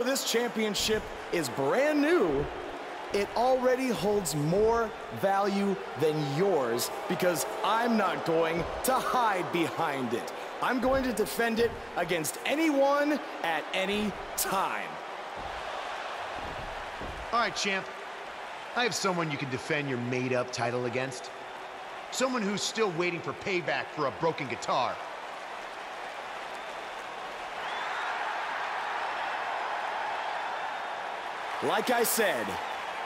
This championship is brand new. It already holds more value than yours because I'm not going to hide behind it. I'm going to defend it against anyone at any time. All right, champ. I have someone you can defend your made-up title against. Someone who's still waiting for payback for a broken guitar. Like I said,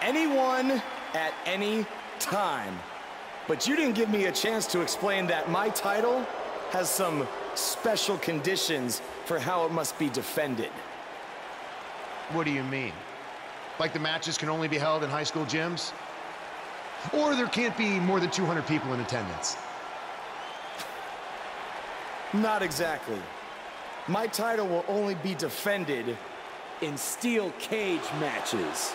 anyone at any time. But you didn't give me a chance to explain that my title has some special conditions for how it must be defended. What do you mean? Like the matches can only be held in high school gyms? Or there can't be more than 200 people in attendance? Not exactly. My title will only be defended in steel cage matches.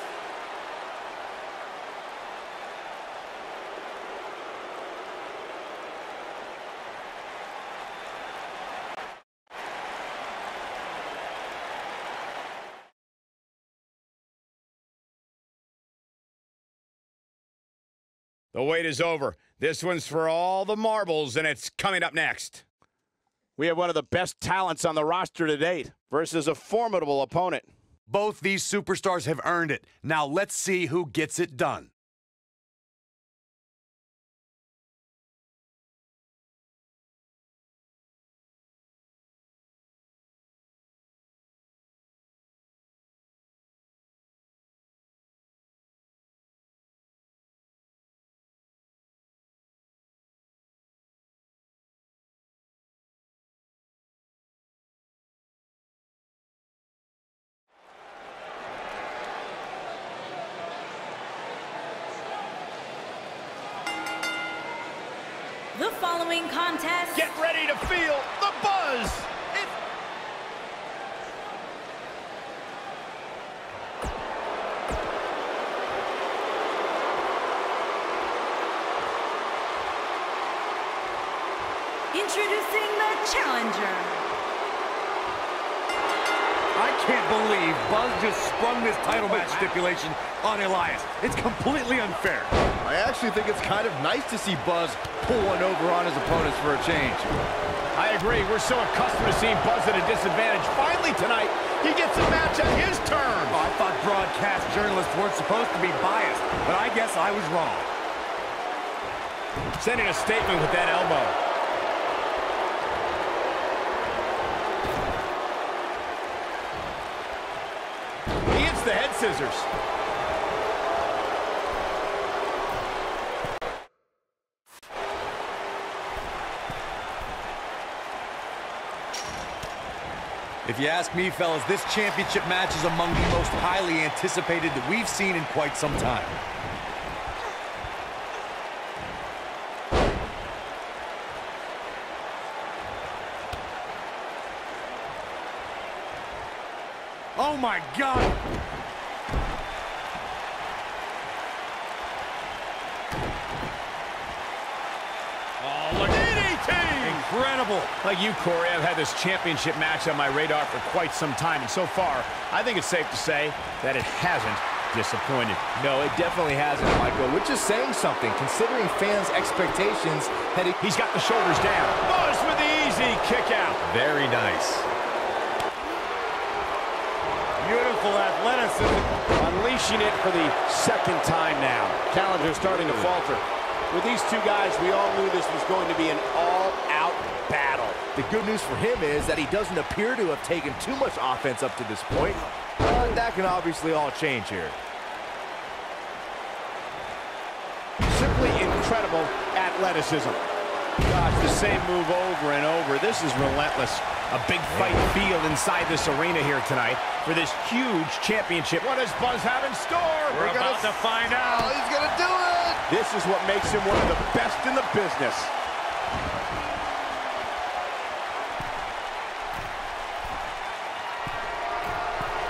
The wait is over. This one's for all the marbles, and it's coming up next. We have one of the best talents on the roster to date versus a formidable opponent. Both these superstars have earned it. Now let's see who gets it done. The following contest. Get ready to feel the buzz. Introducing the challenger. I can't believe Buzz just sprung this title match stipulation on Elias. It's completely unfair. I actually think it's kind of nice to see Buzz pull one over on his opponents for a change. I agree. We're so accustomed to seeing Buzz at a disadvantage. Finally tonight, he gets a match on his terms. Oh, I thought broadcast journalists weren't supposed to be biased, but I guess I was wrong. Sending a statement with that elbow. He hits the head scissors. If you ask me, fellas, this championship match is among the most highly anticipated that we've seen in quite some time. Oh my God! Oh, look. Incredible. Like you, Corey, I've had this championship match on my radar for quite some time, and so far, I think it's safe to say that it hasn't disappointed. No, it definitely hasn't, Michael, which is saying something, considering fans' expectations heading... He's got the shoulders down. Buzz with the easy kick out. Very nice. Beautiful athleticism. Unleashing it for the second time now. Challenger starting to falter. With these two guys, we all knew this was going to be an all-out battle. The good news for him is that he doesn't appear to have taken too much offense up to this point. But that can obviously all change here. Simply incredible athleticism. Gosh, the same move over and over. This is relentless. A big fight field inside this arena here tonight for this huge championship. What does Buzz have in store? We're about to find out. Oh, he's gonna do it! This is what makes him one of the best in the business.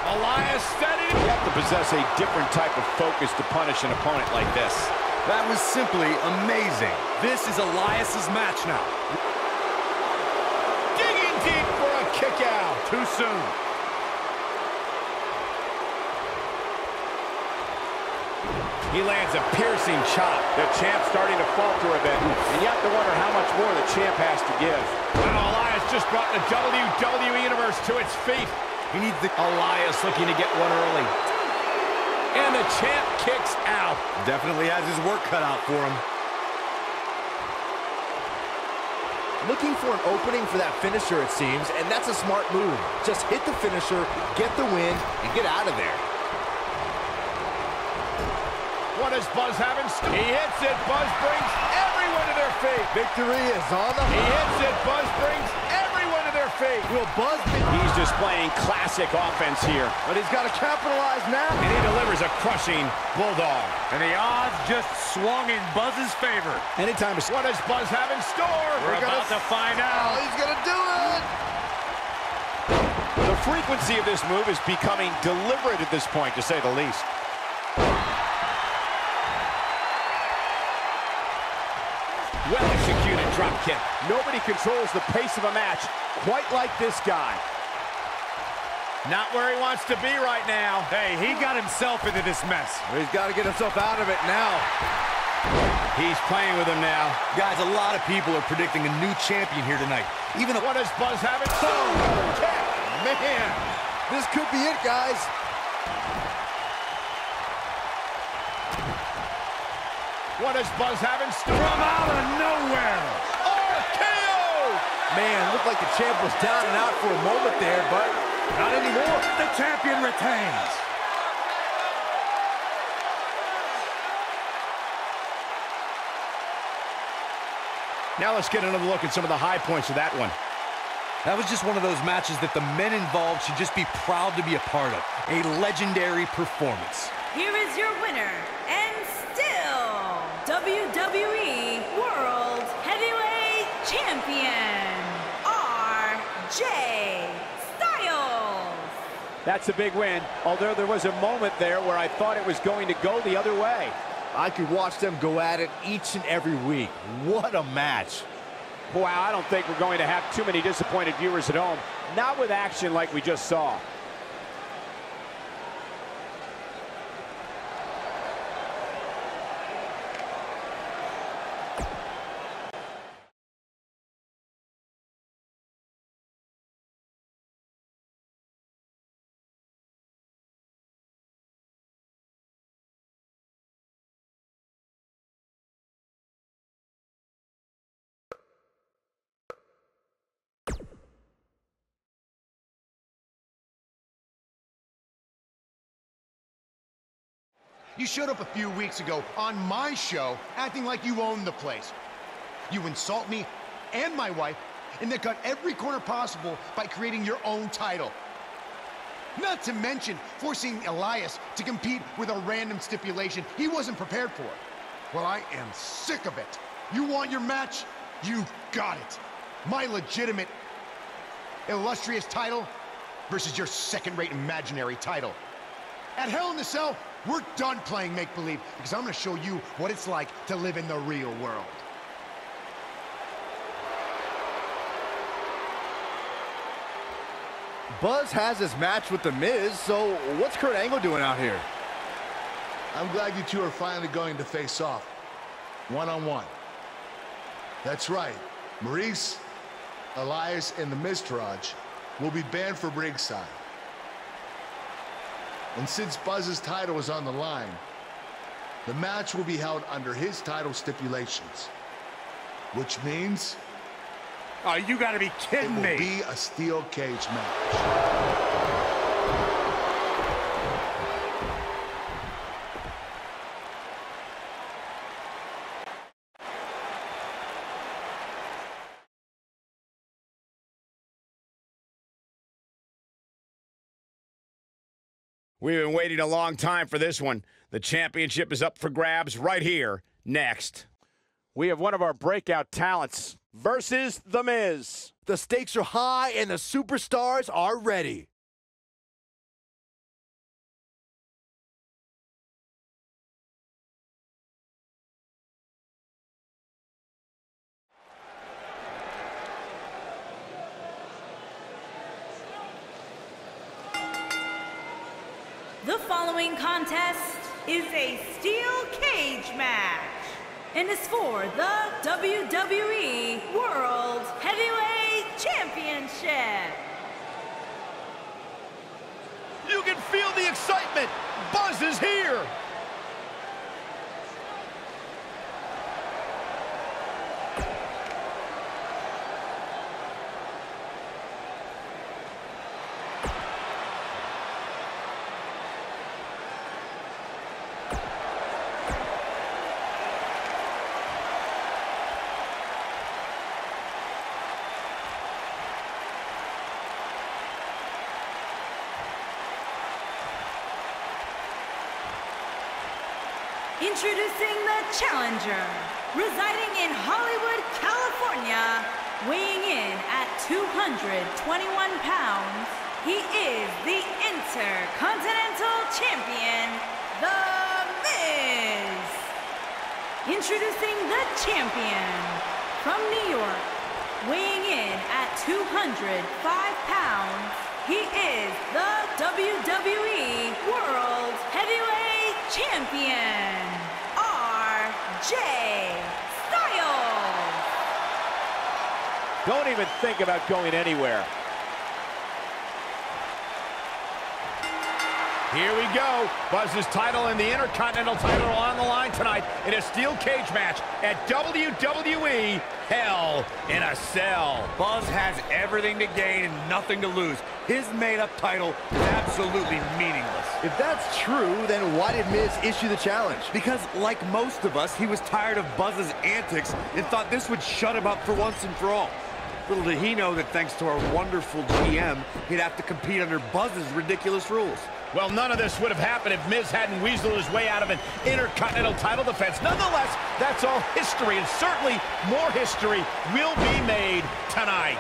Elias steady. You have to possess a different type of focus to punish an opponent like this. That was simply amazing. This is Elias's match now. Digging deep for a kick out. Too soon. He lands a piercing chop. The champ's starting to falter a bit, and you have to wonder how much more the champ has to give. Well, Elias just brought the WWE Universe to its feet. He needs the... Elias looking to get one early. And the champ kicks out. Definitely has his work cut out for him. Looking for an opening for that finisher, it seems, and that's a smart move. Just hit the finisher, get the win, and get out of there. What does Buzz have in store? He hits it. Buzz brings everyone to their feet. Victory is on the He line. hits it. Buzz brings everyone to their feet. Will Buzz be... He's displaying classic offense here. But he's got to capitalize now. And he delivers a crushing bulldog. And the odds just swung in Buzz's favor. Anytime. What does Buzz have in store? We're about to find out. Oh, he's going to do it. The frequency of this move is becoming deliberate at this point, to say the least. Well-executed drop kick. Nobody controls the pace of a match quite like this guy. Not where he wants to be right now. Hey, he got himself into this mess. He's got to get himself out of it now. He's playing with him now. Guys, a lot of people are predicting a new champion here tonight. Even What does Buzz have in store? Man, this could be it, guys. What does Buzz have in store? from out of nowhere. RKO! Man, looked like the champ was down and out for a moment there, but not anymore. The champion retains. Now let's get another look at some of the high points of that one. That was just one of those matches that the men involved should just be proud to be a part of. A legendary performance. Here is your winner, and still WWE World Heavyweight Champion, RJ Styles. That's a big win, although there was a moment there where I thought it was going to go the other way. I could watch them go at it each and every week. What a match. Wow, I don't think we're going to have too many disappointed viewers at home. Not with action like we just saw. You showed up a few weeks ago on my show acting like you owned the place. You insult me and my wife and then cut every corner possible by creating your own title. Not to mention forcing Elias to compete with a random stipulation he wasn't prepared for. Well, I am sick of it. You want your match? You got it. My legitimate, illustrious title versus your second-rate imaginary title. At Hell in the Cell, we're done playing make-believe because I'm going to show you what it's like to live in the real world. Buzz has his match with The Miz, so what's Kurt Angle doing out here? I'm glad you two are finally going to face off, one-on-one. That's right, Maurice, Elias, and the Miztourage will be banned from ringside. And since Buzz's title is on the line, the match will be held under his title stipulations, which means Oh, you gotta be it kidding will me. be a steel cage match. We've been waiting a long time for this one. The championship is up for grabs right here, next. We have one of our breakout talents versus The Miz. The stakes are high and the superstars are ready. The following contest is a steel cage match and is for the WWE World Heavyweight Championship. You can feel the excitement. Buzz is here. Introducing the challenger, residing in Hollywood, California, weighing in at 221 pounds, he is the Intercontinental Champion, The Miz. Introducing the champion, from New York, weighing in at 205 pounds, he is the WWE World Heavyweight Champion, RJ Styles. Don't even think about going anywhere. Here we go. Buzz's title and the Intercontinental title are on the line tonight in a steel cage match at WWE Hell in a Cell. Buzz has everything to gain and nothing to lose. His made-up title is absolutely meaningless. If that's true, then why did Miz issue the challenge? Because, like most of us, he was tired of Buzz's antics and thought this would shut him up for once and for all. Little did he know that thanks to our wonderful GM, he'd have to compete under Buzz's ridiculous rules. Well, none of this would have happened if Miz hadn't weaseled his way out of an Intercontinental title defense. Nonetheless, that's all history, and certainly more history will be made tonight.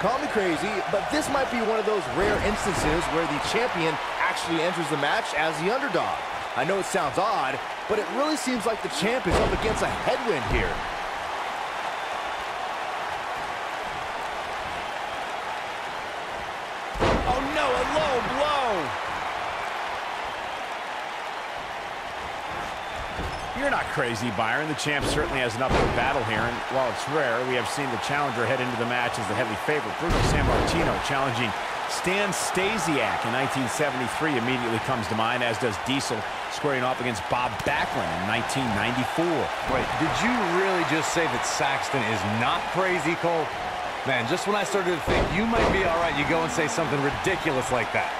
Call me crazy, but this might be one of those rare instances where the champion actually enters the match as the underdog. I know it sounds odd, but it really seems like the champ is up against a headwind here. Oh no, a low blow. You're not crazy, Byron. The champ certainly has an uphill battle here, and while it's rare, we have seen the challenger head into the match as the heavy favorite. Bruno Sammartino challenging Stan Stasiak in 1973 immediately comes to mind, as does Diesel squaring off against Bob Backlund in 1994. Wait, did you really just say that Saxton is not crazy, Cole? Man, just when I started to think you might be all right, you go and say something ridiculous like that.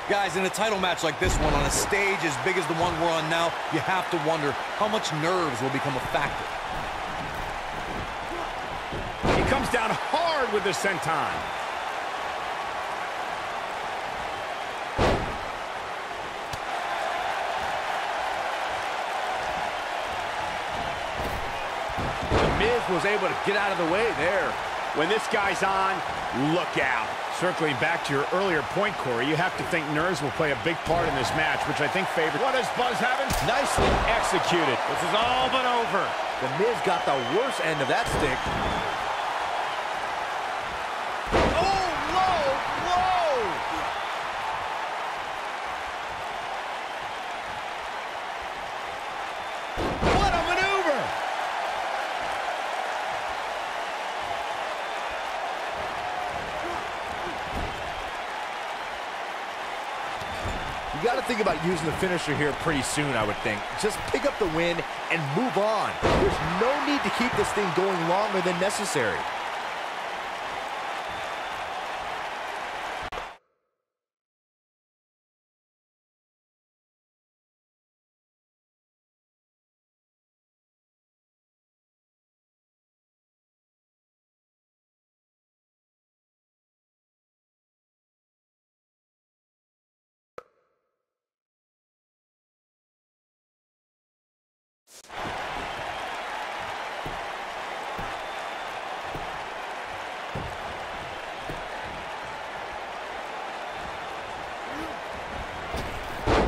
Guys, in a title match like this one, on a stage as big as the one we're on now, you have to wonder how much nerves will become a factor. He comes down hard with the senton. The Miz was able to get out of the way there. When this guy's on, look out. Circling back to your earlier point, Corey, you have to think nerves will play a big part in this match, which I think favors. What is Buzz having? Nicely Executed. This is all but over. The Miz got the worst end of that stick. Oh, low blow. What a maneuver. You got to think about using the finisher here pretty soon, I would think. Just pick up the win and move on. There's no need to keep this thing going longer than necessary.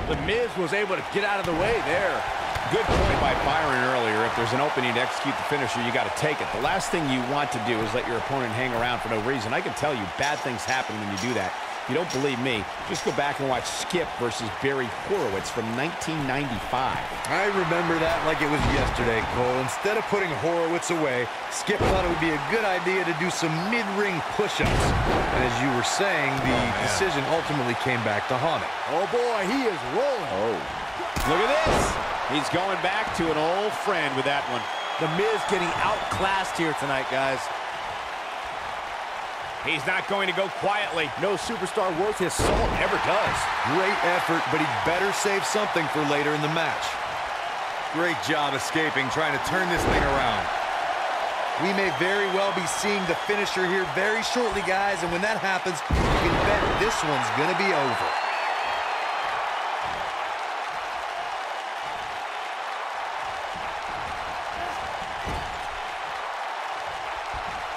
The Miz was able to get out of the way there. Good point by Byron earlier. If there's an opening to execute the finisher, you got to take it. The last thing you want to do is let your opponent hang around for no reason. I can tell you bad things happen when you do that. If you don't believe me, just go back and watch Skip versus Barry Horowitz from 1995. I remember that like it was yesterday, Cole. Instead of putting Horowitz away, Skip thought it would be a good idea to do some mid-ring push-ups. And as you were saying, the decision ultimately came back to haunt him. Oh, boy, he is rolling. Oh. Look at this. He's going back to an old friend with that one. The Miz getting outclassed here tonight, guys. He's not going to go quietly. No superstar worth his salt ever does. Great effort, but he'd better save something for later in the match. Great job escaping, trying to turn this thing around. We may very well be seeing the finisher here very shortly, guys, and when that happens, you can bet this one's going to be over.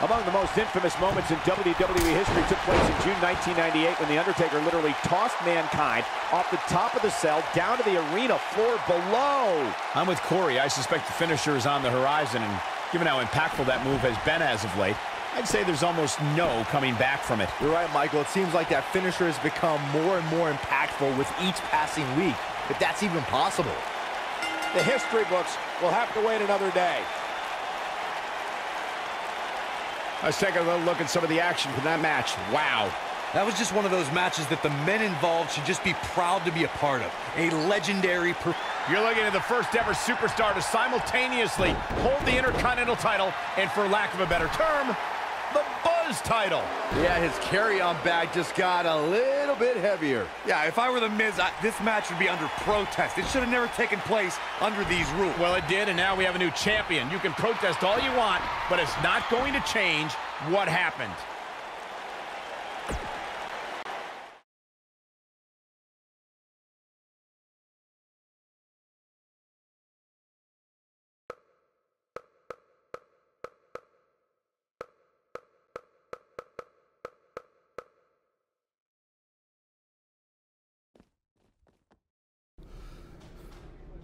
Among the most infamous moments in WWE history took place in June 1998 when The Undertaker literally tossed Mankind off the top of the cell down to the arena floor below. I'm with Corey. I suspect the finisher is on the horizon, and given how impactful that move has been as of late, I'd say there's almost no coming back from it. You're right, Michael. It seems like that finisher has become more and more impactful with each passing week, if that's even possible. The history books will have to wait another day. Let's take a little look at some of the action from that match. Wow. That was just one of those matches that the men involved should just be proud to be a part of. A legendary You're looking at the first ever superstar to simultaneously hold the Intercontinental title and, for lack of a better term, the Buzz title. Yeah, his carry-on bag just got a little bit heavier. Yeah, if I were the Miz, this match would be under protest. It should have never taken place under these rules. Well, it did, and now we have a new champion. You can protest all you want, but it's not going to change what happened.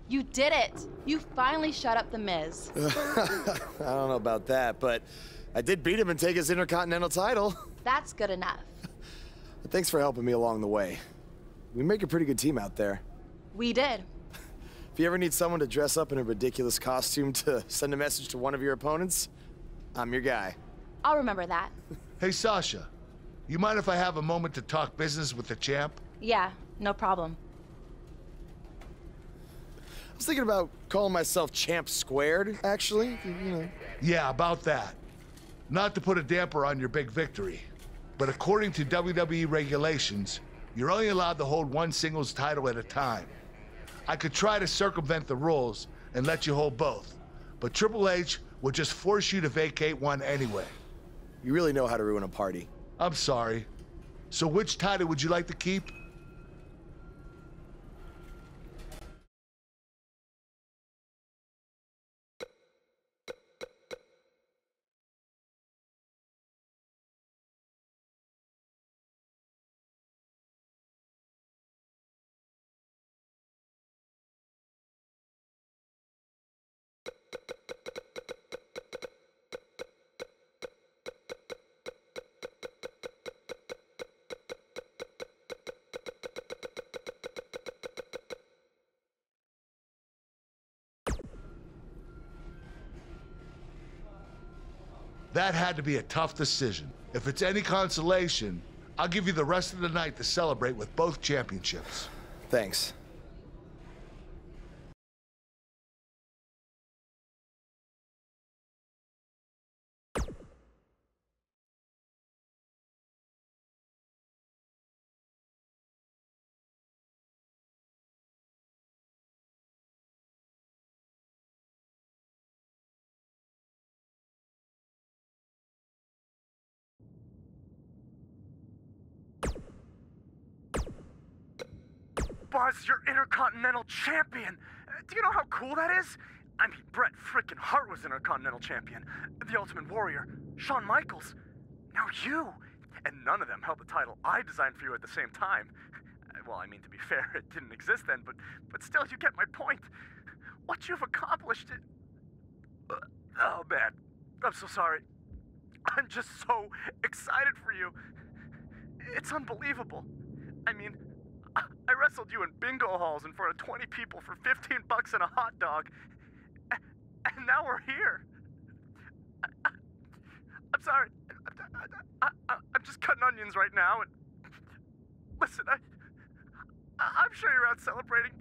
You did it! You finally shut up the Miz. I don't know about that, but I did beat him and take his Intercontinental title. That's good enough. But thanks for helping me along the way. We make a pretty good team out there. We did. If you ever need someone to dress up in a ridiculous costume to send a message to one of your opponents, I'm your guy. I'll remember that. Hey, Sasha, you mind if I have a moment to talk business with the champ? Yeah, no problem. I was thinking about calling myself Champ Squared, actually. You know. Yeah, about that. Not to put a damper on your big victory, but according to WWE regulations, you're only allowed to hold one singles title at a time. I could try to circumvent the rules and let you hold both, but Triple H would just force you to vacate one anyway. You really know how to ruin a party. I'm sorry. So which title would you like to keep? That had to be a tough decision. If it's any consolation, I'll give you the rest of the night to celebrate with both championships. Thanks. Buzz, you're Intercontinental Champion. Do you know how cool that is? I mean, Bret frickin' Hart was Intercontinental Champion. The Ultimate Warrior, Shawn Michaels. Now you. And none of them held the title I designed for you at the same time. Well, I mean, to be fair, it didn't exist then, but still, you get my point. what you've accomplished. Oh, man. I'm so sorry. I'm just so excited for you. It's unbelievable. I mean, I wrestled you in bingo halls in front of 20 people for $15 and a hot dog. And now we're here. I'm sorry. I'm just cutting onions right now. And listen, I'm sure you're out celebrating,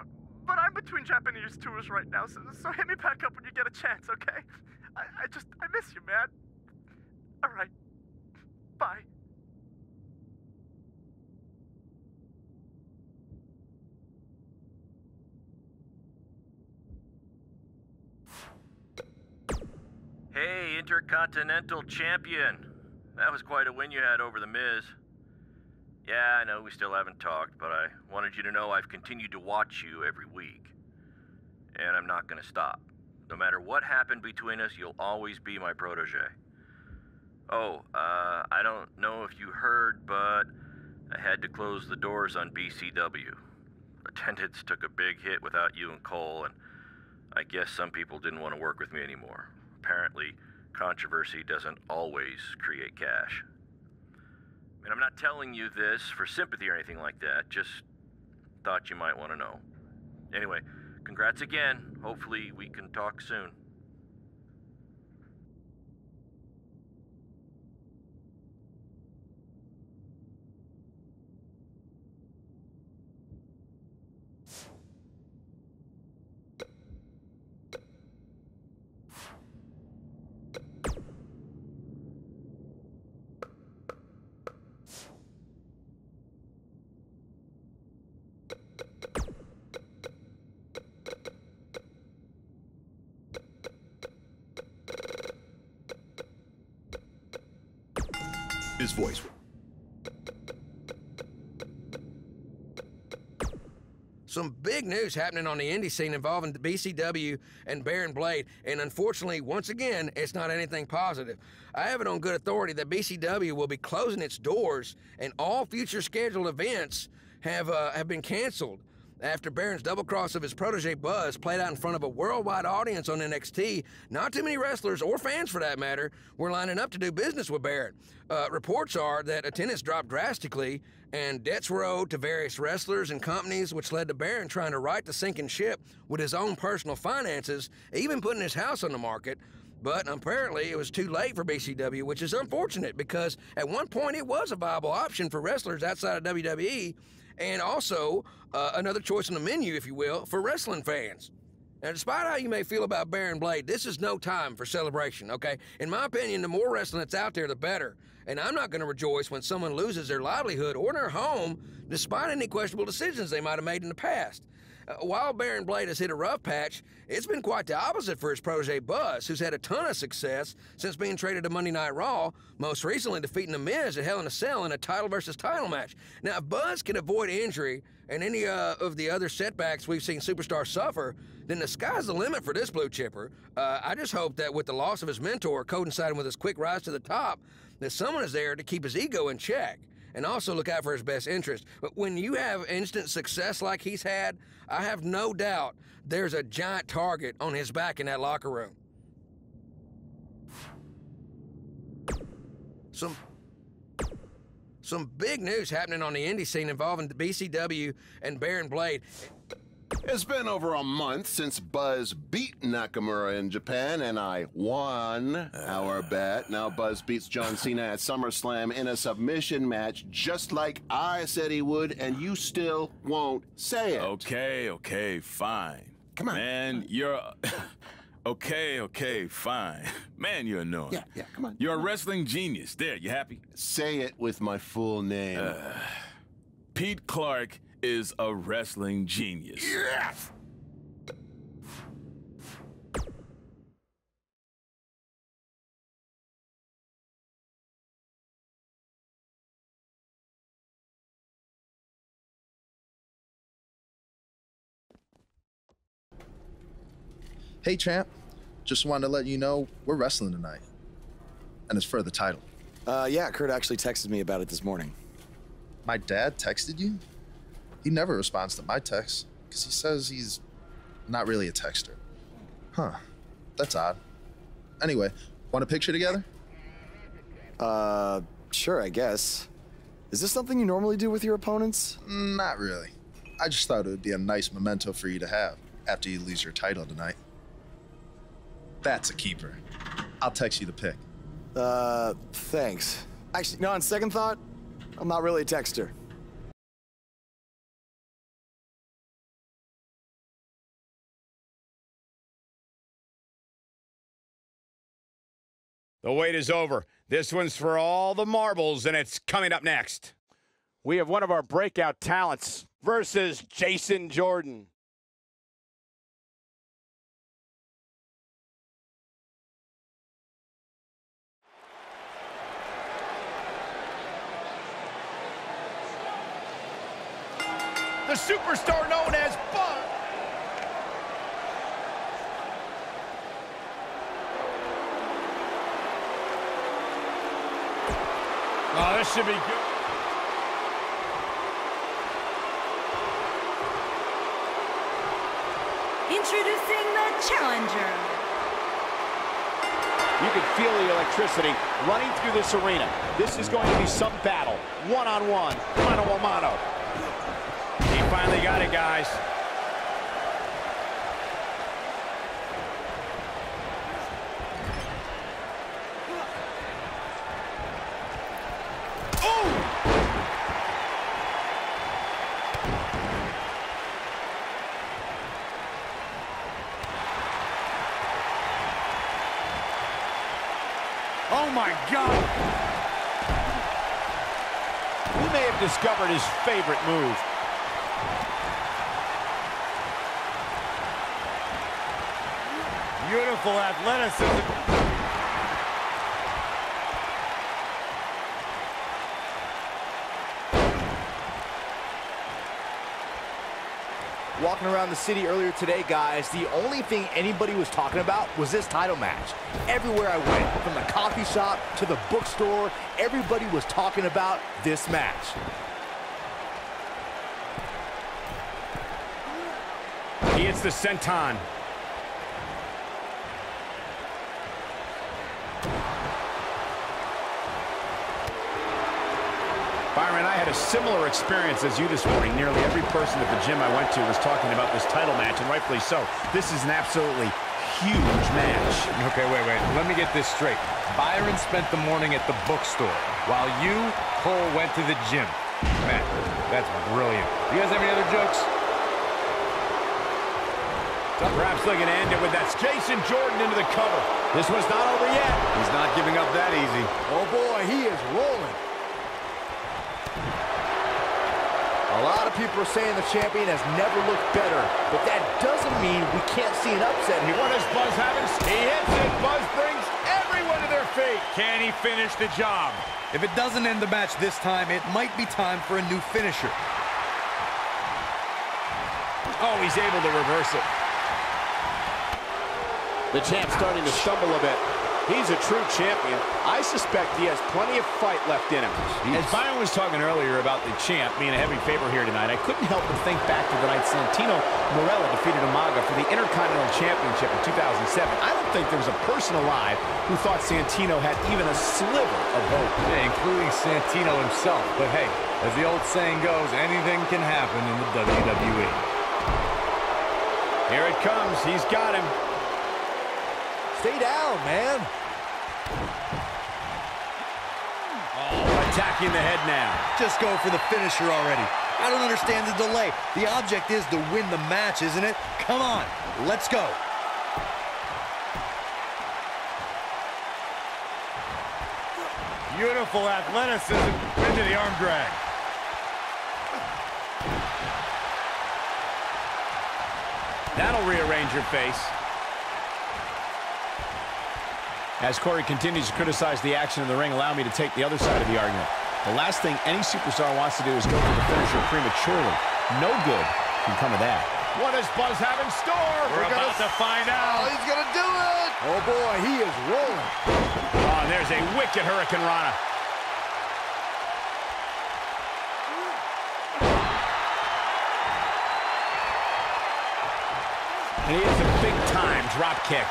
but I'm between Japanese tours right now, so hit me back up when you get a chance, okay? I miss you, man. All right. Bye. Hey, Intercontinental Champion. That was quite a win you had over The Miz. Yeah, I know we still haven't talked, but I wanted you to know I've continued to watch you every week. And I'm not gonna stop. No matter what happened between us, you'll always be my protege. Oh, I don't know if you heard, but I had to close the doors on BCW. Attendance took a big hit without you and Cole, and I guess some people didn't want to work with me anymore. Apparently, controversy doesn't always create cash. I mean, I'm not telling you this for sympathy or anything like that, just thought you might want to know. Anyway, congrats again. Hopefully we can talk soon. His voice. Some big news happening on the indie scene involving the BCW and Baron Blade, and unfortunately, once again, it's not anything positive. I have it on good authority that BCW will be closing its doors, and all future scheduled events have been canceled after Baron's double cross of his protege Buzz played out in front of a worldwide audience on NXT. Not too many wrestlers, or fans for that matter, were lining up to do business with Baron. Reports are that attendance dropped drastically, and debts were owed to various wrestlers and companies, which led to Baron trying to right the sinking ship with his own personal finances, even putting his house on the market. But apparently it was too late for BCW, which is unfortunate because at one point it was a viable option for wrestlers outside of WWE, and also another choice on the menu, if you will, for wrestling fans. Now, despite how you may feel about Baron Blade, this is no time for celebration, okay? In my opinion, the more wrestling that's out there, the better. And I'm not going to rejoice when someone loses their livelihood or their home, despite any questionable decisions they might have made in the past. While Baron Blade has hit a rough patch, it's been quite the opposite for his protege Buzz, who's had a ton of success since being traded to Monday Night Raw, most recently defeating The Miz at Hell in a Cell in a title versus title match. Now, if Buzz can avoid injury and any of the other setbacks we've seen superstars suffer, then the sky's the limit for this blue chipper. I just hope that with the loss of his mentor coinciding with his quick rise to the top, that someone is there to keep his ego in check and also look out for his best interest. But when you have instant success like he's had, I have no doubt there's a giant target on his back in that locker room. Some big news happening on the indie scene involving the BCW and Baron Blade. It's been over a month since Buzz beat Nakamura in Japan, and I won our bet. Now Buzz beats John Cena at SummerSlam in a submission match, just like I said he would, and you still won't say it. Okay, fine. Come on. Man, you're... Okay, fine. Man, you're annoying. Yeah, come on. You're a wrestling genius. There, you happy? Say it with my full name. Pete Clark is a wrestling genius. Yes! Hey, champ. Just wanted to let you know we're wrestling tonight. And it's for the title. Yeah, Kurt actually texted me about it this morning. My dad texted you? He never responds to my texts because he says he's not really a texter. Huh. That's odd. Anyway, want a picture together? Sure, I guess. Is this something you normally do with your opponents? Not really. I just thought it would be a nice memento for you to have after you lose your title tonight. That's a keeper. I'll text you the pic. Thanks. Actually, no, on second thought, I'm not really a texter. The wait is over. This one's for all the marbles, and it's coming up next. We have one of our breakout talents versus Jason Jordan. The superstar known as Buzz. Oh, this should be good. Introducing the challenger. You can feel the electricity running through this arena. This is going to be some battle. One-on-one, mano-a-mano. He finally got it, guys. Oh my God! He may have discovered his favorite move. Beautiful athleticism. Walking around the city earlier today, guys, the only thing anybody was talking about was this title match. Everywhere I went, from the coffee shop to the bookstore, everybody was talking about this match. He hits the senton. Byron, I had a similar experience as you this morning. Nearly every person at the gym I went to was talking about this title match, and rightfully so. This is an absolutely huge match. Okay, wait. Let me get this straight. Byron spent the morning at the bookstore, while you, Cole, went to the gym. Man, that's brilliant. You guys have any other jokes? So perhaps looking to end it with that Jason Jordan into the cover. This one's not over yet. He's not giving up that easy. Oh boy, he is rolling. A lot of people are saying the champion has never looked better, but that doesn't mean we can't see an upset here. What does Buzz have? He hits it. Buzz brings everyone to their feet. Can he finish the job? If it doesn't end the match this time, it might be time for a new finisher. Oh, he's able to reverse it. The champ's starting to stumble a bit. He's a true champion. I suspect he has plenty of fight left in him. As Byron was talking earlier about the champ being a heavy favorite here tonight, I couldn't help but think back to the night Santino Marella defeated Umaga for the Intercontinental Championship in 2007. I don't think there was a person alive who thought Santino had even a sliver of hope. Yeah, including Santino himself. But hey, as the old saying goes, anything can happen in the WWE. Here it comes. He's got him. Stay down, man. Oh, attacking the head now. Just go for the finisher already. I don't understand the delay. The object is to win the match, isn't it? Come on, let's go. Beautiful athleticism into the arm drag. That'll rearrange your face. As Corey continues to criticize the action in the ring, allow me to take the other side of the argument. The last thing any superstar wants to do is go for the finisher prematurely. No good can come of that. What does Buzz have in store? We're about to find out. Oh, he's gonna do it! Oh boy, he is rolling. Oh, and there's a wicked Hurricane Rana. And he is a big-time drop kick.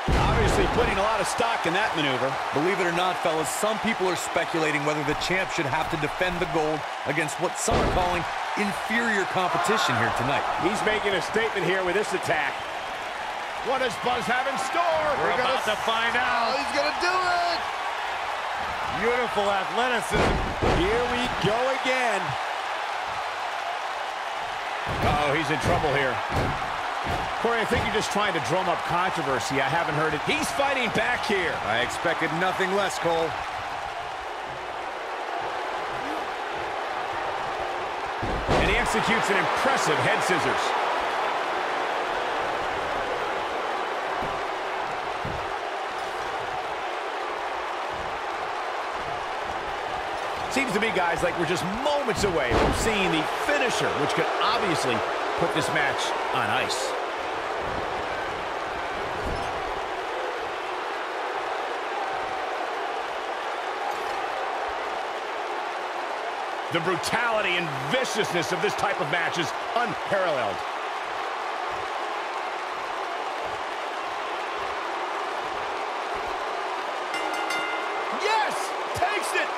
Obviously putting a lot of stock in that maneuver. Believe it or not, fellas, some people are speculating whether the champ should have to defend the gold against what some are calling inferior competition here tonight. He's making a statement here with this attack. What does Buzz have in store? We're about to find out. Oh, he's going to do it. Beautiful athleticism. Here we go again. Uh-oh, he's in trouble here. Corey, I think you're just trying to drum up controversy. I haven't heard it. He's fighting back here. I expected nothing less, Cole. And he executes an impressive head scissors. Seems to me, guys, like we're just moments away from seeing the finisher, which could obviously put this match on ice. The brutality and viciousness of this type of match is unparalleled. Yes! Takes it!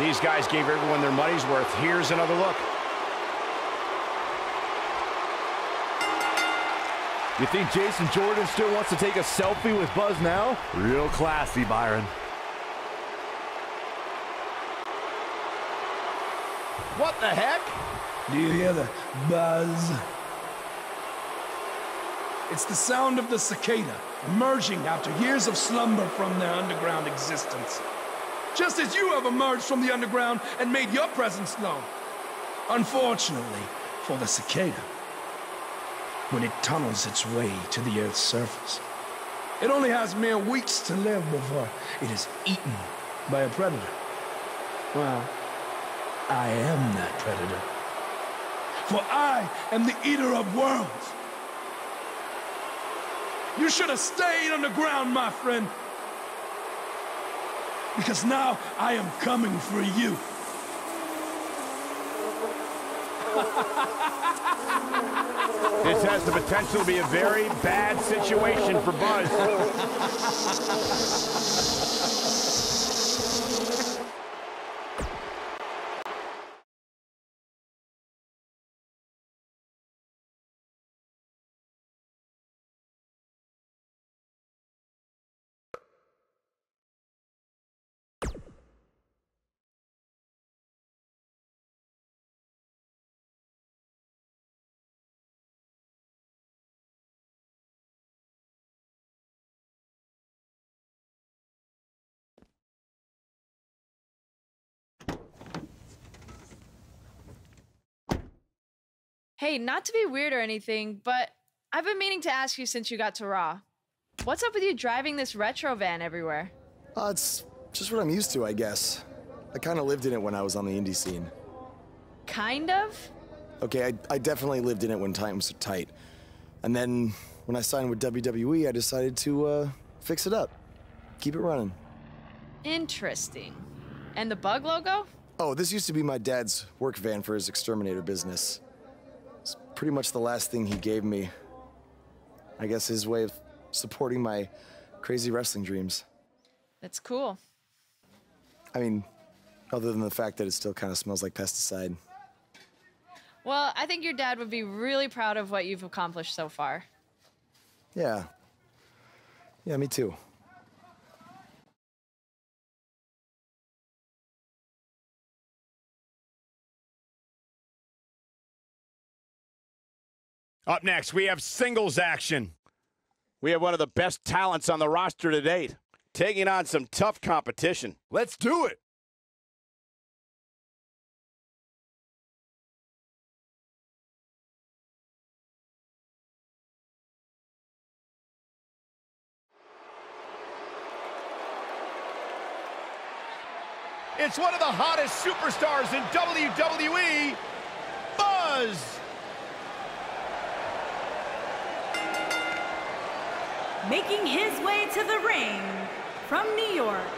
These guys gave everyone their money's worth. Here's another look. You think Jason Jordan still wants to take a selfie with Buzz now? Real classy, Byron. What the heck? Do you hear the buzz? It's the sound of the cicada emerging after years of slumber from their underground existence. Just as you have emerged from the underground and made your presence known. Unfortunately for the cicada, when it tunnels its way to the Earth's surface, it only has mere weeks to live before it is eaten by a predator. Well, I am that predator. For I am the eater of worlds. You should have stayed underground, my friend. Because now I am coming for you. This has the potential to be a very bad situation for Buzz. Hey, not to be weird or anything, but I've been meaning to ask you since you got to Raw. What's up with you driving this retro van everywhere? It's just what I'm used to, I guess. I kind of lived in it when I was on the indie scene. Kind of? Okay, I definitely lived in it when times were tight. And then when I signed with WWE, I decided to fix it up. Keep it running. Interesting. And the bug logo? Oh, this used to be my dad's work van for his exterminator business. It's pretty much the last thing he gave me. I guess his way of supporting my crazy wrestling dreams. That's cool. I mean, other than the fact that it still kind of smells like pesticide. Well, I think your dad would be really proud of what you've accomplished so far. Yeah. Yeah, me too. Up next, we have singles action. We have one of the best talents on the roster to date, taking on some tough competition. Let's do it. It's one of the hottest superstars in WWE, Buzz. Making his way to the ring from New York,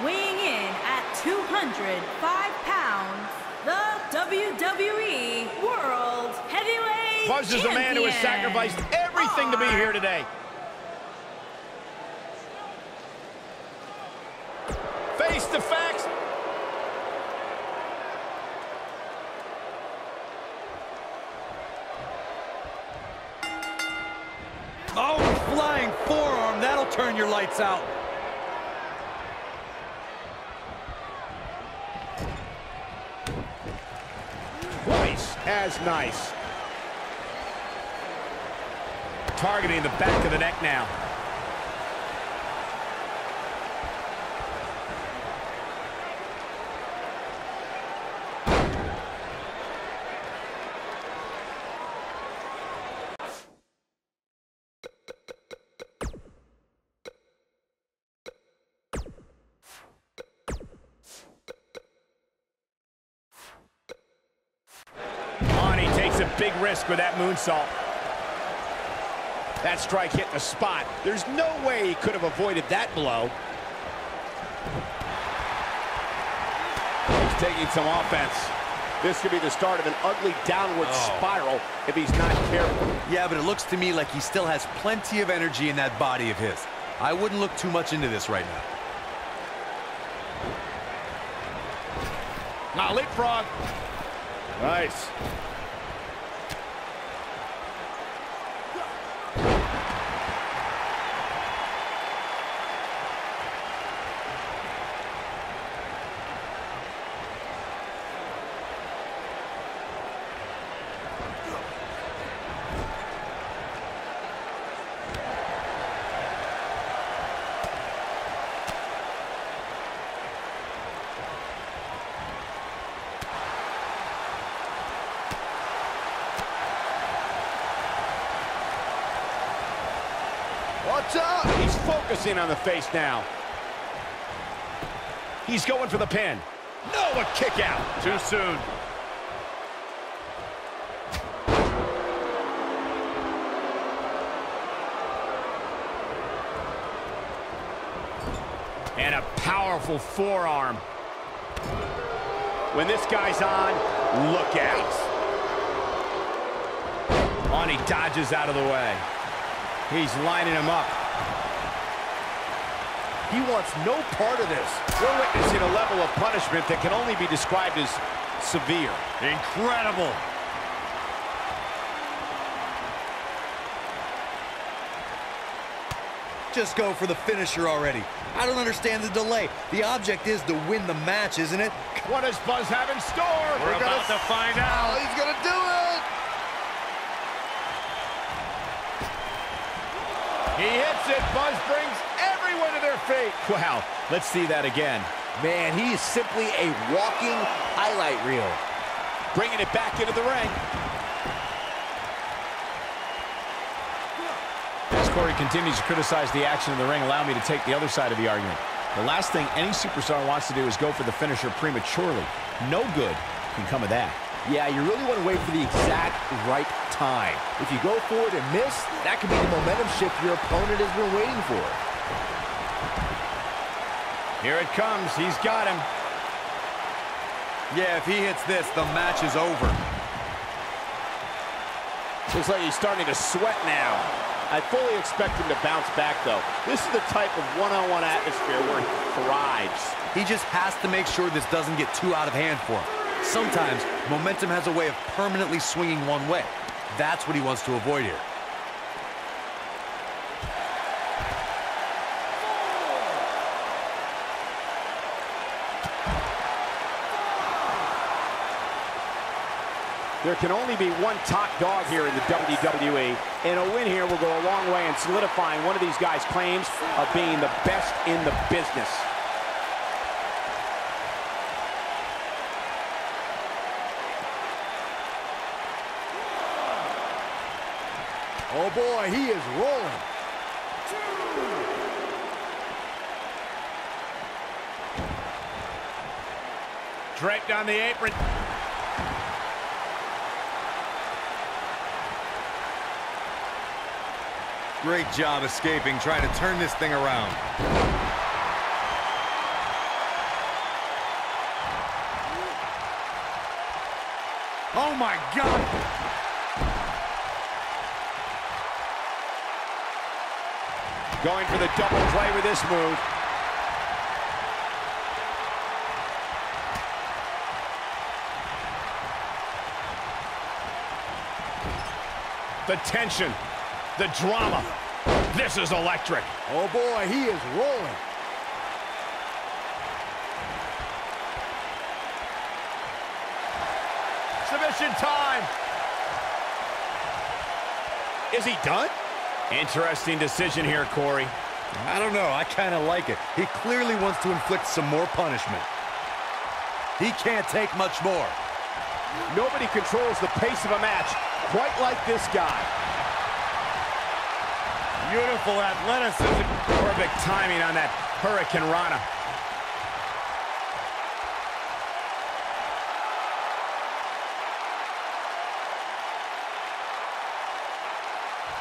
weighing in at 205 pounds, the WWE World Heavyweight Buzz is a man who has sacrificed everything to be here today. Face the facts. Oh, flying forearm. That'll turn your lights out. Twice as nice. Targeting the back of the neck now. Big risk with that moonsault. That strike hit the spot. There's no way he could have avoided that blow. He's taking some offense. This could be the start of an ugly downward spiral if he's not careful. Yeah, but it looks to me like he still has plenty of energy in that body of his. I wouldn't look too much into this right now. Now leapfrog. Nice. Watch out! He's focusing on the face now. He's going for the pin. No, a kick out. Too soon. And a powerful forearm. When this guy's on, look out. On, he dodges out of the way. He's lining him up. He wants no part of this. We're witnessing a level of punishment that can only be described as severe. Incredible. Just go for the finisher already. I don't understand the delay. The object is to win the match, isn't it? What does Buzz have in store? We're about to find out. Oh, he's gonna do it! He hits it. Buzz brings everyone to their feet. Wow, let's see that again. Man, he is simply a walking highlight reel. Bringing it back into the ring. As Corey continues to criticize the action in the ring, allow me to take the other side of the argument. The last thing any superstar wants to do is go for the finisher prematurely. No good can come of that. Yeah, you really want to wait for the exact right time. If you go for it and miss, that could be the momentum shift your opponent has been waiting for. Here it comes. He's got him. Yeah, if he hits this, the match is over. Looks like he's starting to sweat now. I fully expect him to bounce back, though. This is the type of one-on-one atmosphere where he thrives. He just has to make sure this doesn't get too out of hand for him. Sometimes, momentum has a way of permanently swinging one way. That's what he wants to avoid here. There can only be one top dog here in the WWE, and a win here will go a long way in solidifying one of these guys' claims of being the best in the business. Oh boy, he is rolling. Draped on the apron. Great job escaping, trying to turn this thing around. Oh my God! Going for the double play with this move. The tension, the drama. This is electric. Oh boy, he is rolling. Submission time. Is he done? Interesting decision here, Corey. I don't know. I kind of like it. He clearly wants to inflict some more punishment. He can't take much more. Nobody controls the pace of a match quite like this guy. Beautiful athleticism. Perfect timing on that Hurricane Rana.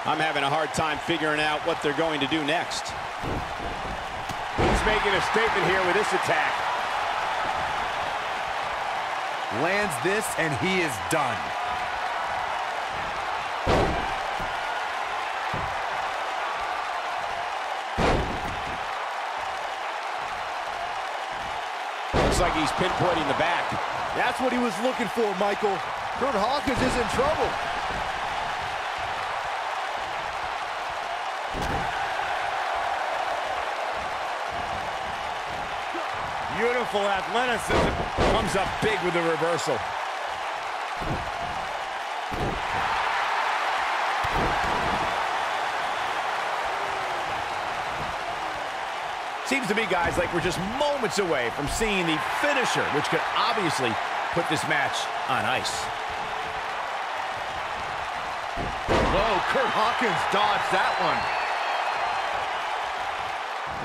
I'm having a hard time figuring out what they're going to do next. He's making a statement here with this attack. Lands this, and he is done. Looks like he's pinpointing the back. That's what he was looking for, Michael. Kurt Hawkins is in trouble. Beautiful athleticism. Comes up big with the reversal. Seems to me, guys, like we're just moments away from seeing the finisher, which could obviously put this match on ice. Whoa, Kurt Hawkins dodged that one.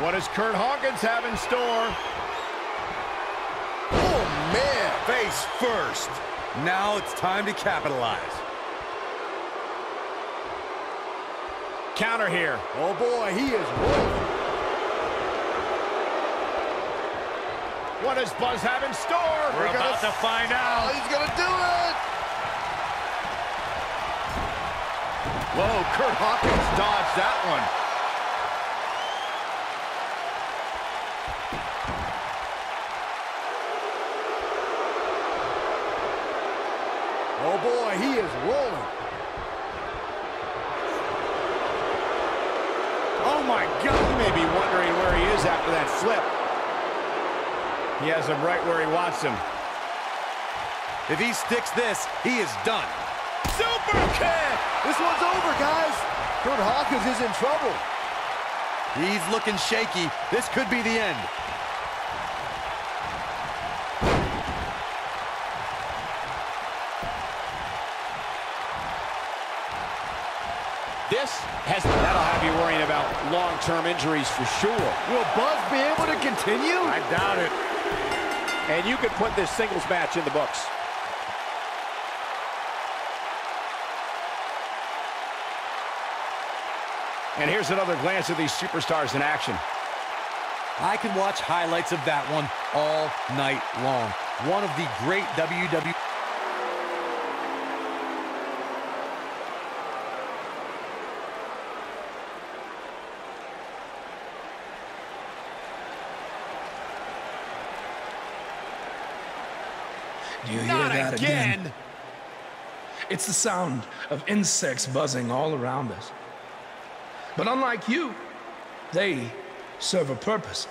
What does Kurt Hawkins have in store? Oh, man. Face first. Now it's time to capitalize. Counter here. Oh, boy, he is rolling. What does Buzz have in store? We're about to find out. Oh, he's going to do it. Whoa, Kurt Hawkins dodged that one. Oh, boy, he is rolling. Oh, my God. You may be wondering where he is after that flip. He has him right where he wants him. If he sticks this, he is done. Super kick! This one's over, guys. Kurt Hawkins is in trouble. He's looking shaky. This could be the end. That'll have you worrying about long-term injuries for sure. Will Buzz be able to continue? I doubt it. And you could put this singles match in the books. And here's another glance at these superstars in action. I can watch highlights of that one all night long. One of the great WWE. Do you hear that again? It's the sound of insects buzzing all around us. But unlike you, they serve a purpose.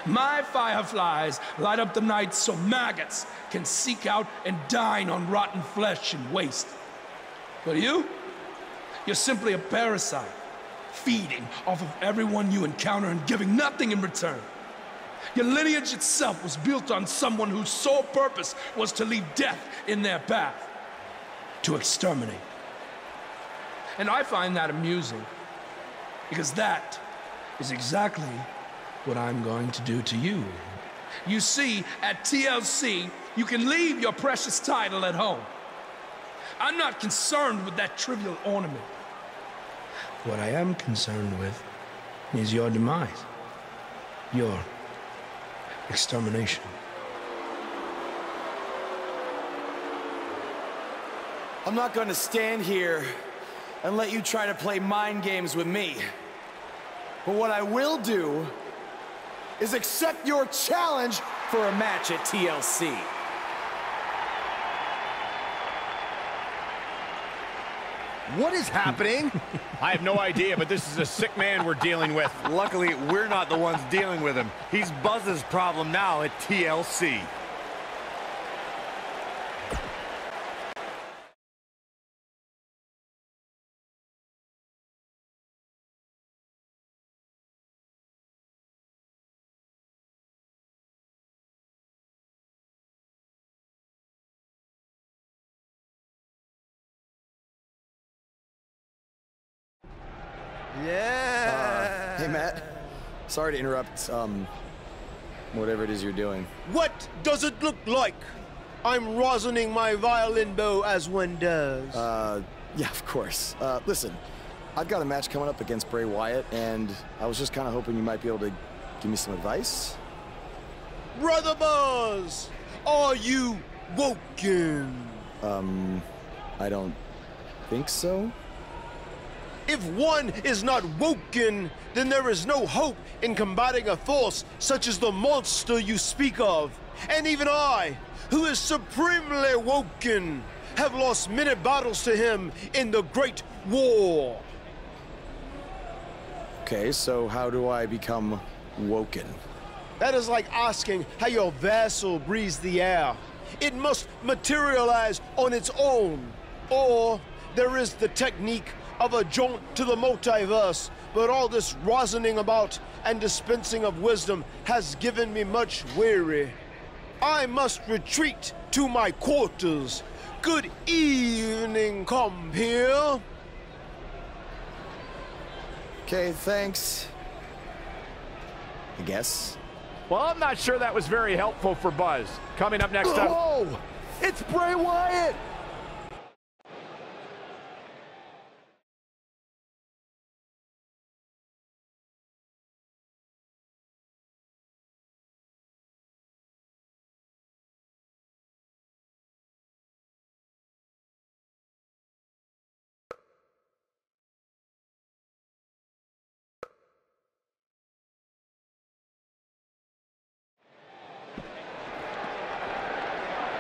My fireflies light up the night so maggots can seek out and dine on rotten flesh and waste. But you're simply a parasite, feeding off of everyone you encounter and giving nothing in return. Your lineage itself was built on someone whose sole purpose was to leave death in their path, to exterminate. And I find that amusing, because that is exactly what I'm going to do to you. You see, at TLC, you can leave your precious title at home. I'm not concerned with that trivial ornament. What I am concerned with is your demise, your extermination. I'm not going to stand here and let you try to play mind games with me. But what I will do is accept your challenge for a match at TLC. What is happening? I have no idea, but this is a sick man we're dealing with. Luckily, we're not the ones dealing with him. He's Buzz's problem now at TLC. Yeah. Hey, Matt. Sorry to interrupt, whatever it is you're doing. What does it look like? I'm rosining my violin bow as one does. Yeah, of course. Listen, I've got a match coming up against Bray Wyatt, and I was just kind of hoping you might be able to give me some advice. Brother Buzz, are you woken? I don't think so. If one is not woken, then there is no hope in combating a force such as the monster you speak of. And even I, who is supremely woken, have lost many battles to him in the Great War. Okay, so how do I become woken? That is like asking how your vessel breathes the air. It must materialize on its own. Or there is the technique of a jaunt to the multiverse, but all this rosining about and dispensing of wisdom has given me much weary. I must retreat to my quarters. Good evening, compeer. Okay, thanks. I guess. Well, I'm not sure that was very helpful for Buzz. Coming up next up... Oh! It's Bray Wyatt!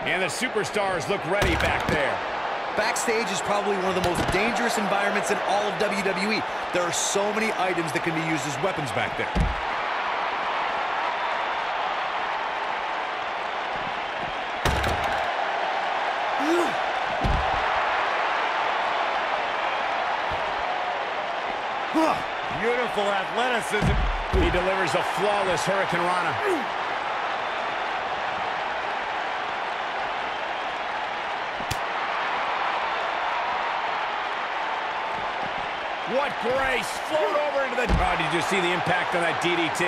And the superstars look ready back there. Backstage is probably one of the most dangerous environments in all of WWE. There are so many items that can be used as weapons back there. Beautiful athleticism. He delivers a flawless Hurricane Rana. What grace! Float over into the... Oh, did you see the impact on that DDT?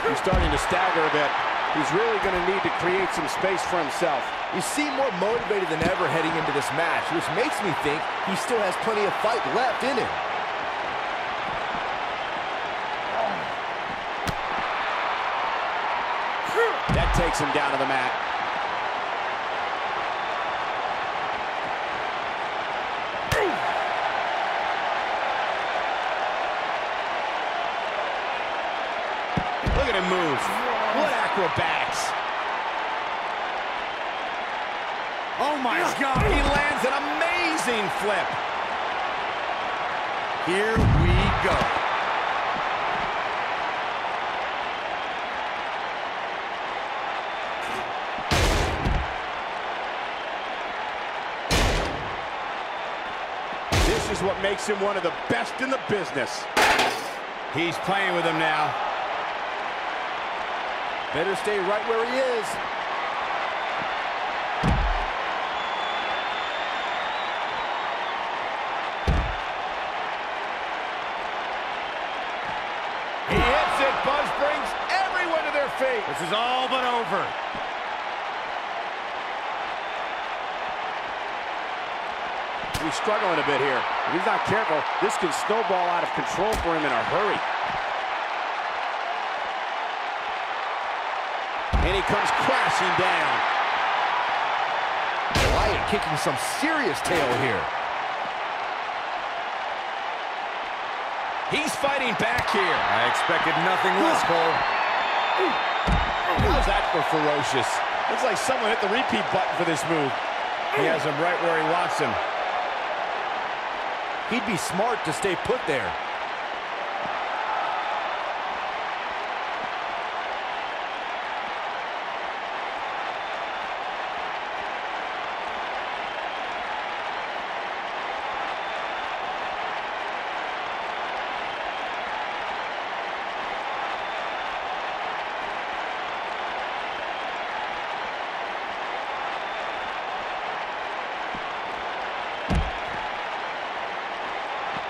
He's starting to stagger a bit. He's really going to need to create some space for himself. You seem more motivated than ever heading into this match, which makes me think he still has plenty of fight left in him. That takes him down to the mat. Look at him move. What acrobatics. Oh my God, he lands an amazing flip. Here we go. This is what makes him one of the best in the business. He's playing with him now. Better stay right where he is. He hits it. Buzz brings everyone to their feet. This is all but over. He's struggling a bit here. If he's not careful, this can snowball out of control for him in a hurry. And he comes crashing down. Wyatt kicking some serious tail here. He's fighting back here. I expected nothing less, Cole. How's that for ferocious? Looks like someone hit the repeat button for this move. He has him right where he wants him. He'd be smart to stay put there.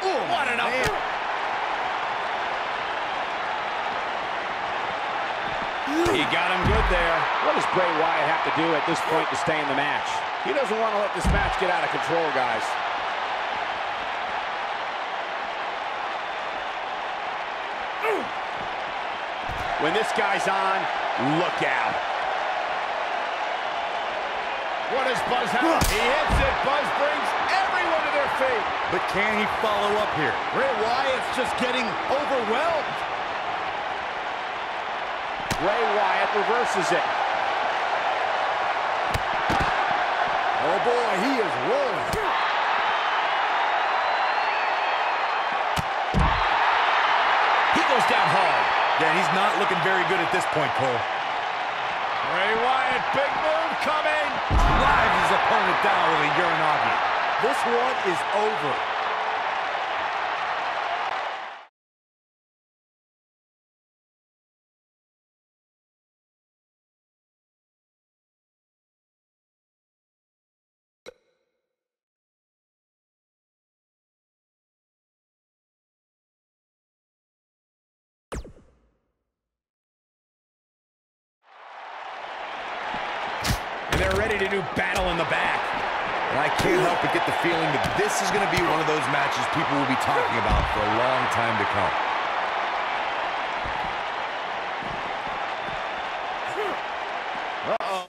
What an up! He got him good there. What does Bray Wyatt have to do at this point to stay in the match? He doesn't want to let this match get out of control, guys. When this guy's on, look out. What does Buzz have? He hits it. Buzz brings everyone to their feet. But can he follow up here? Bray Wyatt's just getting overwhelmed. Bray Wyatt reverses it. Oh boy, he is rolling. He goes down hard. Yeah, he's not looking very good at this point, Cole. Bray Wyatt, big move coming. Drives his opponent down with a Uranagi. This one is over. And they're ready to do battle in the back. And I can't help but get the feeling that this is going to be one of those matches people will be talking about for a long time to come. Uh-oh.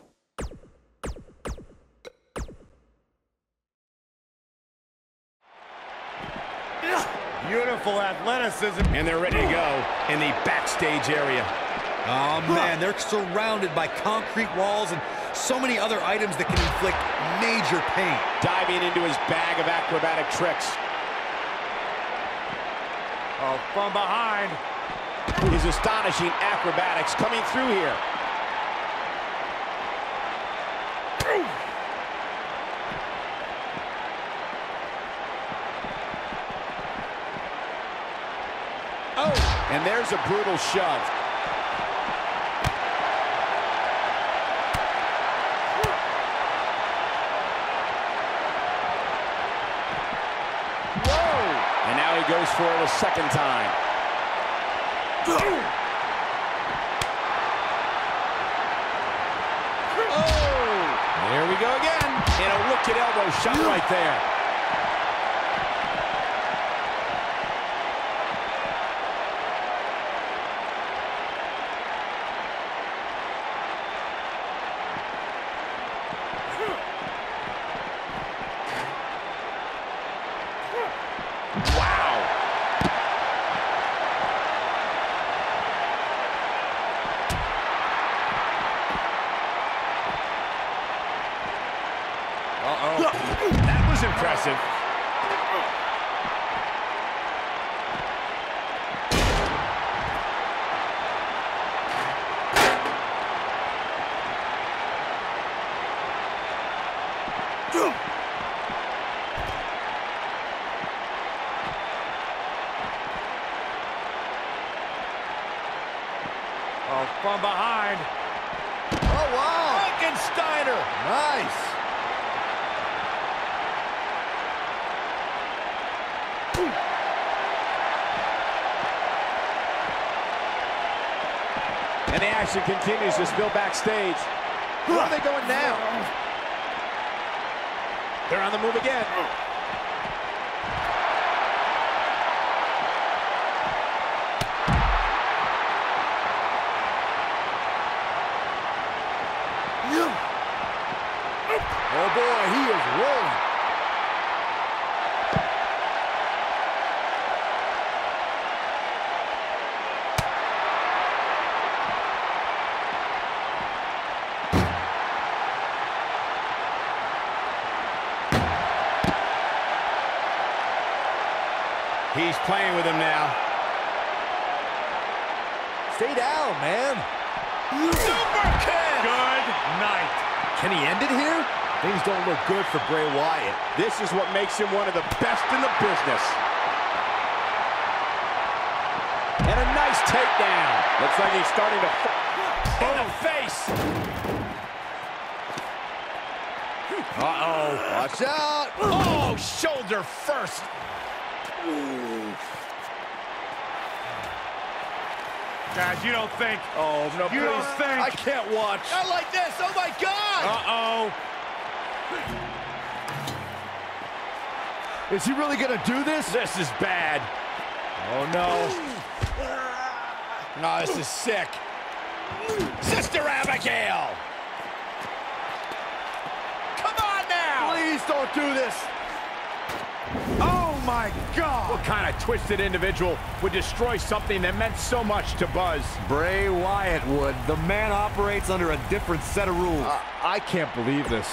Beautiful athleticism. And they're ready to go in the backstage area. Oh, man, they're surrounded by concrete walls and so many other items that can inflict major pain. Diving into his bag of acrobatic tricks. Oh, from behind. His astonishing acrobatics coming through here. Oh, and there's a brutal shove. And now he goes for it a second time. Oh! There we go again. And a wicked elbow shot right there. That was impressive. Oh, from behind. Oh, wow. Frankensteiner. Nice. And the action continues to spill backstage. Where are they going now? They're on the move again. Oh boy, he is rolling. He's playing with him now. Stay down, man. Super kick! Good night. Can he end it here? Things don't look good for Bray Wyatt. This is what makes him one of the best in the business. And a nice takedown. Looks like he's starting to... In the face! Uh-oh. Watch out! Oh, shoulder first. Guys, you don't think. Oh, no, you don't think. I can't watch. Not like this. Oh, my God. Uh-oh. Is he really going to do this? This is bad. Oh, no. No, this is sick. Sister Abigail. Come on now. Please don't do this. Oh, my God! What kind of twisted individual would destroy something that meant so much to Buzz? Bray Wyatt would. The man operates under a different set of rules. I can't believe this.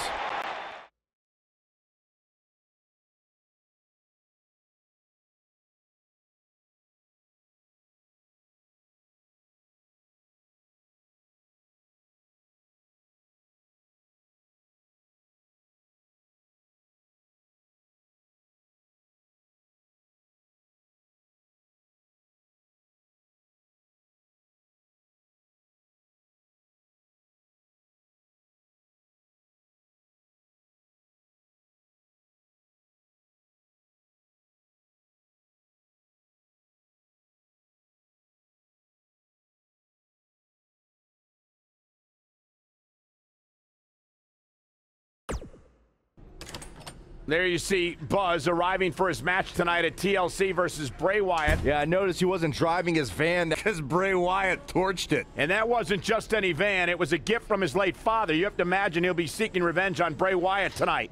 There you see Buzz arriving for his match tonight at TLC versus Bray Wyatt. Yeah, I noticed he wasn't driving his van because Bray Wyatt torched it. And that wasn't just any van. It was a gift from his late father. You have to imagine he'll be seeking revenge on Bray Wyatt tonight.